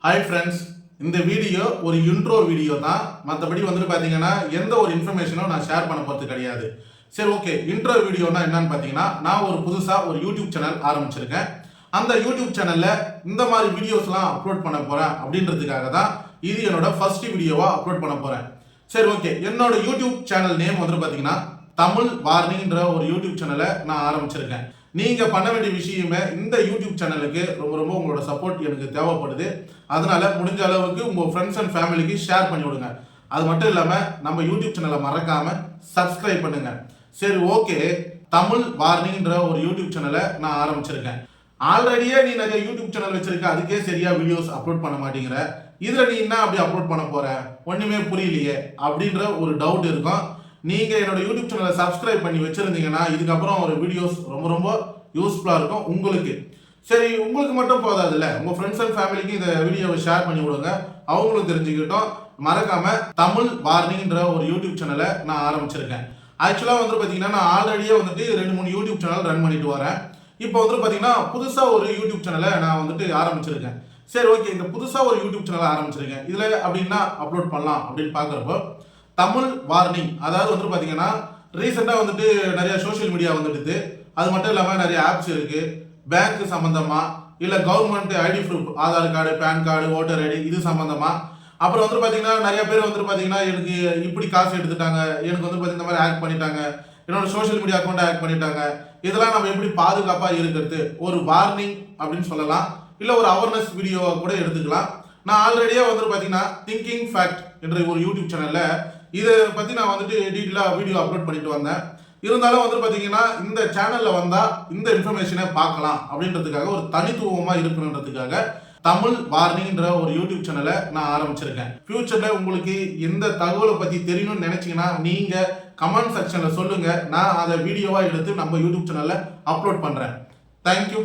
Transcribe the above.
Hi friends, இந்த video ஒரு intro video தான். மற்றபடி வந்துட்டு பார்த்தீங்கன்னா எந்த ஒரு இன்ஃபர்மேஷனும் நான் ஷேர் பண்ண போகிறது கிடையாது. சரி, ஓகே. இன்ட்ரோ வீடியோனா என்னன்னு பார்த்தீங்கன்னா, நான் ஒரு புதுசாக ஒரு யூடியூப் சேனல் ஆரம்பிச்சிருக்கேன். அந்த யூடியூப் சேனலில் இந்த மாதிரி வீடியோஸ்லாம் அப்லோட் பண்ண போகிறேன் அப்படின்றதுக்காக தான் இது என்னோட ஃபர்ஸ்ட் வீடியோவாக அப்லோட் பண்ண போகிறேன். சரி, ஓகே. என்னோட யூடியூப் சேனல் நேம் வந்துட்டு பார்த்தீங்கன்னா தமிழ் வார்னிங்கிற ஒரு யூடியூப் சேனலை நான் ஆரம்பிச்சிருக்கேன். நீங்க பண்ண வேண்டிய விஷயமே இந்த யூடியூப் சேனலுக்கு ரொம்ப ரொம்ப உங்களோட சப்போர்ட் எனக்கு தேவைப்படுது. அதனால முடிஞ்ச அளவுக்கு உங்க ஃப்ரெண்ட்ஸ் அண்ட் ஃபேமிலிக்கு ஷேர் பண்ணி விடுங்க. அது மட்டும் இல்லாம நம்ம யூடியூப் சேனலை மறக்காம சப்ஸ்கிரைப் பண்ணுங்க. சரி, ஓகே. தமிழ் வார்னிங்கிற ஒரு யூடியூப் சேனலை நான் ஆரம்பிச்சிருக்கேன். ஆல்ரெடியே நீ நிறைய யூடியூப் சேனல் வச்சிருக்க, அதுக்கே சரியா வீடியோஸ் அப்லோட் பண்ண மாட்டேங்கிற. இதுல நீ என்ன அப்படி அப்லோட் பண்ண போற, ஒண்ணுமே புரியலையே அப்படின்ற ஒரு டவுட் இருக்கும். நீங்க என்னோட யூடியூப் சேனலை சப்ஸ்கிரைப் பண்ணி வச்சிருந்தீங்கன்னா இதுக்கப்புறம் ஒரு வீடியோஸ் ரொம்ப ரொம்ப யூஸ்ஃபுல்லா இருக்கும் உங்களுக்கு. சரி, உங்களுக்கு மட்டும் போதாதுல்ல, உங்க ஃப்ரெண்ட்ஸ் அண்ட் ஃபேமிலிக்கு இந்த வீடியோவை ஷேர் பண்ணி விடுங்க, அவங்களும் தெரிஞ்சுக்கிட்டோம். மறக்காம தமிழ் வார்னிங்கிற ஒரு யூடியூப் சேனலை நான் ஆரம்பிச்சிருக்கேன். ஆக்சுவலா வந்து பாத்தீங்கன்னா நான் ஆல்ரெடியே வந்துட்டு 2-3 யூடியூப் சேனல் ரன் பண்ணிட்டு வரேன். இப்போ வந்து பாத்தீங்கன்னா புதுசா ஒரு யூடியூப் சேனலை நான் வந்துட்டு ஆரம்பிச்சிருக்கேன். சரி, ஓகே. இந்த புதுசா ஒரு யூடியூப் சேனலை ஆரம்பிச்சிருக்கேன். இதுல அப்படின்னா அப்லோட் பண்ணலாம் அப்படின்னு பாக்குறப்போ தமிழ் வார்னிங், அதாவது வந்து பாத்தீங்கன்னா ரீசெண்டா வந்துட்டு நிறைய சோசியல் மீடியா வந்துடுது. அது மட்டும் இல்லாம நிறைய ஆப்ஸ் இருக்கு. பேங்க் சம்பந்தமா, இல்ல government ID proof, Aadhaar card, PAN card, voter ID, இது சம்பந்தமா. அப்புறம் வந்து பாத்தீங்கன்னா நிறைய பேர் வந்து பாத்தீங்கன்னா எனக்கு இப்படி காசு எடுத்துட்டாங்க, எனக்கு வந்து பாத்தீங்கன்னா இந்த மாதிரி ஹேக் பண்ணிட்டாங்க, என்னோட சோசியல் மீடியா அக்கௌண்ட் ஹேக் பண்ணிட்டாங்க. இதெல்லாம் நம்ம எப்படி பாதுகாப்பா இருக்கிறது, ஒரு வார்னிங் அப்படின்னு சொல்லலாம். இல்ல ஒரு அவேர்னஸ் வீடியோவை கூட எடுத்துக்கலாம். நான் ஆல்ரெடியே வந்து பாத்தீங்கன்னா திங்கிங் ஃபேக்ட் என்ற ஒரு யூடியூப் சேனல்ல இதை பத்தி நான் வந்துட்டு டீட்டெயிலா வீடியோ அப்லோட் பண்ணிட்டு வந்தேன். இருந்தாலும் வந்து பாத்தீங்கன்னா இந்த சேனல்ல வந்தா இந்த இன்ஃபர்மேஷனை பார்க்கலாம் அப்படின்றதுக்காக, ஒரு தனித்துவமா இருக்கணுன்றதுக்காக தமிழ் வார்னிங்கிற ஒரு யூடியூப் சேனலை நான் ஆரம்பிச்சிருக்கேன். ஃபியூச்சர்ல உங்களுக்கு எந்த தகவலை பத்தி தெரியணும்னு நினைச்சீங்கன்னா நீங்க கமெண்ட் செக்ஷன்ல சொல்லுங்க. நான் அதை வீடியோவா எடுத்து நம்ம யூடியூப் சேனல்ல அப்லோட் பண்றேன். தேங்க்யூ.